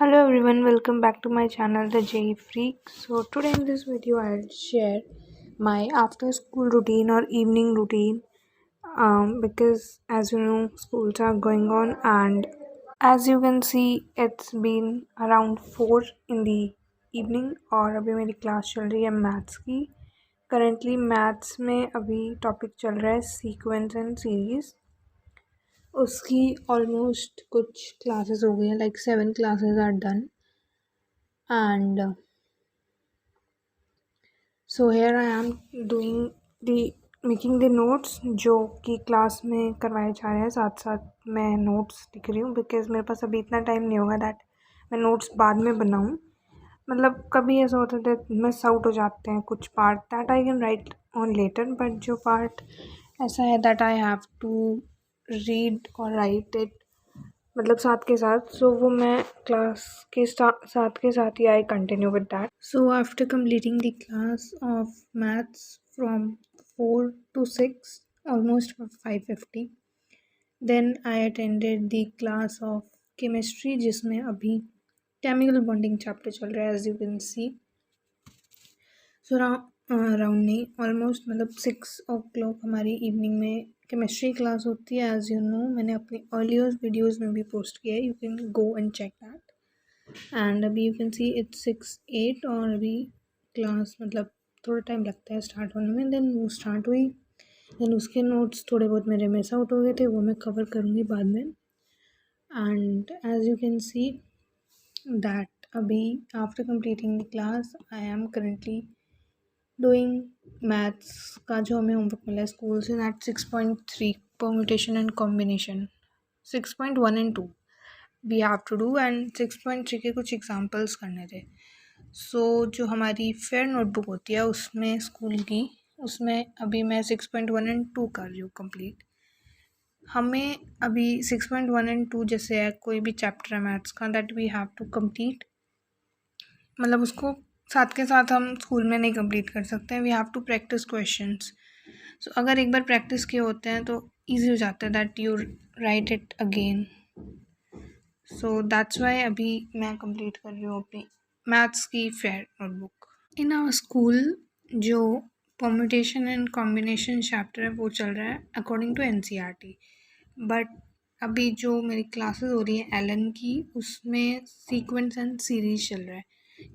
Hello everyone, welcome back to my channel The J Freak. So today in this video I'll share my after school routine or evening routine, because as you know schools are going on, and as you can see it's been around 4 in the evening और अभी मेरी class चल रही है maths की. Currently maths में अभी topic चल रहा है सीक्वेंस एंड सीरीज़. उसकी ऑलमोस्ट कुछ क्लासेस हो गई हैं, like 7 classes are done. And so here I am doing the making the notes जो कि क्लास में करवाए जा रहे हैं. साथ साथ मैं नोट्स लिख रही हूँ बिकॉज मेरे पास अभी इतना टाइम नहीं होगा दैट मैं नोट्स बाद में बनाऊँ. मतलब कभी ऐसा होता है मिस आउट हो जाते हैं कुछ part that I can write on later, but जो पार्ट ऐसा है that I have to read और राइट इट मतलब साथ के साथ. सो वो मैं क्लास के साथ के साथ ही I continue with that. So after completing the class of maths from 4 to 6 almost 5:50, then I attended the class of chemistry जिसमें अभी केमिकल बॉन्डिंग चैप्टर चल रहा है as you can see. So round नहीं ऑलमोस्ट मतलब 6 o'clock हमारी evening में chemistry class होती है. एज यू नो मैंने अपनी अर्लियर वीडियोस में भी पोस्ट किया है, you can go and check that. And अभी यू कैन सी इट्स 6:08 और अभी क्लास मतलब थोड़ा टाइम लगता है स्टार्ट होने में. देन वो स्टार्ट हुई, देन उसके नोट्स थोड़े बहुत मेरे मिस आउट हो गए थे, वो मैं कवर करूँगी बाद में. And as you can see that अभी after completing the class I am currently doing maths का जो हमें होमवर्क मिला है स्कूल से, that 6.3 permutation and combination. 6.1 and 2 we have to do and 6.3 के कुछ एग्जांपल्स करने थे. सो जो हमारी फेयर नोटबुक होती है उसमें स्कूल की, उसमें अभी मैं 6.1 and 2 कर रही हूँ कंप्लीट. हमें अभी 6.1 and 2 जैसे है कोई भी चैप्टर है मैथ्स का that we have to complete, मतलब उसको साथ के साथ हम स्कूल में नहीं कंप्लीट कर सकते हैं. We have to practice questions. So अगर एक बार प्रैक्टिस किए होते हैं तो ईजी हो जाता है that you write it again. So that's why अभी मैं कंप्लीट कर रही हूँ अपनी मैथ्स की fair notebook. In our school जो परम्यूटेशन एंड कॉम्बिनेशन चैप्टर है वो चल रहा है अकॉर्डिंग टू NCERT. बट अभी जो मेरी क्लासेस हो रही है एलन की उसमें सीक्वेंस एंड सीरीज चल रहा है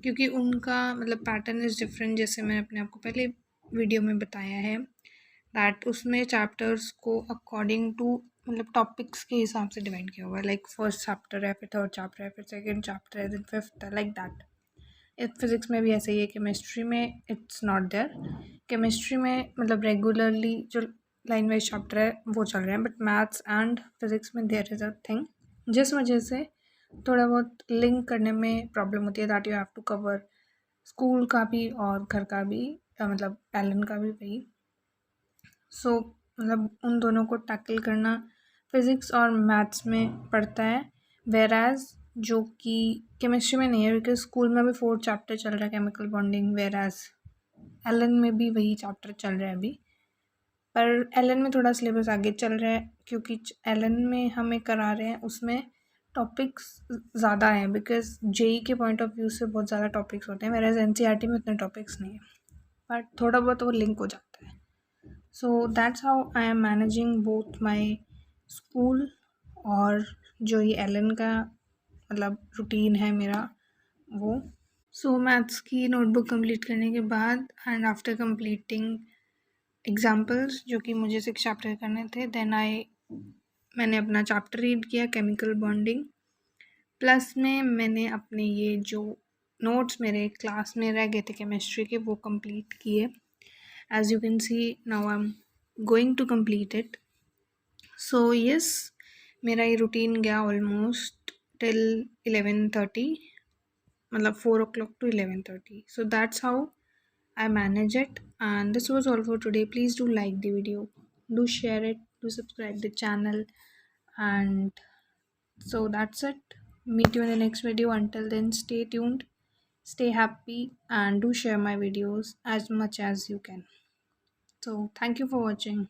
क्योंकि उनका मतलब पैटर्न इज़ डिफरेंट. जैसे मैंने अपने आपको पहले वीडियो में बताया है दैट उसमें चैप्टर्स को अकॉर्डिंग टू मतलब टॉपिक्स के हिसाब से डिवाइड किया हुआ है. लाइक फर्स्ट चैप्टर है, फिर थर्ड चैप्टर है, फिर सेकेंड चैप्टर है, देन फिफ्थ है, लाइक दैट. फिज़िक्स में भी ऐसे ही है. केमिस्ट्री में इट्स नॉट देयर. केमिस्ट्री में मतलब रेगुलरली जो लाइन वाइज चैप्टर है वो चल रहे हैं, बट मैथ्स एंड फिज़िक्स में देयर इज़ अ थिंग जिस वजह से थोड़ा बहुत लिंक करने में प्रॉब्लम होती है that you have to cover school का भी और घर का भी, मतलब एलन का भी वही. सो मतलब उन दोनों को टैकल करना फिज़िक्स और मैथ्स में पड़ता है, वेयर एज जो कि केमिस्ट्री में नहीं है बिकॉज स्कूल में भी 4th चैप्टर चल रहा है chemical bonding, whereas Allen में भी वही चैप्टर चल रहा है अभी. पर एलन में थोड़ा सिलेबस आगे चल रहा है क्योंकि एलन में हमें करा रहे हैं उसमें टॉपिक्स ज़्यादा हैं बिकॉज जेई के पॉइंट ऑफ व्यू से बहुत ज़्यादा टॉपिक्स होते हैं, वेयर एज NCERT में उतने टॉपिक्स नहीं है, बट थोड़ा बहुत वो लिंक हो जाता है. So that's how I am managing both my school और जो ये एलन का मतलब रूटीन है मेरा वो. सो मैथ्स की नोटबुक कंप्लीट करने के बाद एंड आफ्टर कंप्लीटिंग एग्जाम्पल्स जो कि मुझे 6 चैप्टर करने थे, देन मैंने अपना चैप्टर रीड किया केमिकल बॉन्डिंग. प्लस में मैंने अपने ये जो नोट्स मेरे क्लास में रह गए थे केमिस्ट्री के वो कंप्लीट किए. As you can see now I am going to complete it. So yes मेरा ये रूटीन गया ऑलमोस्ट टिल 11:30, मतलब 4 o'clock to 11:30. So that's how I manage it, and this was all for today. Please do like the video, do share it, do subscribe the channel, and so that's it. Meet you in the next video. Until then, stay tuned, stay happy, and do share my videos as much as you can. So thank you for watching.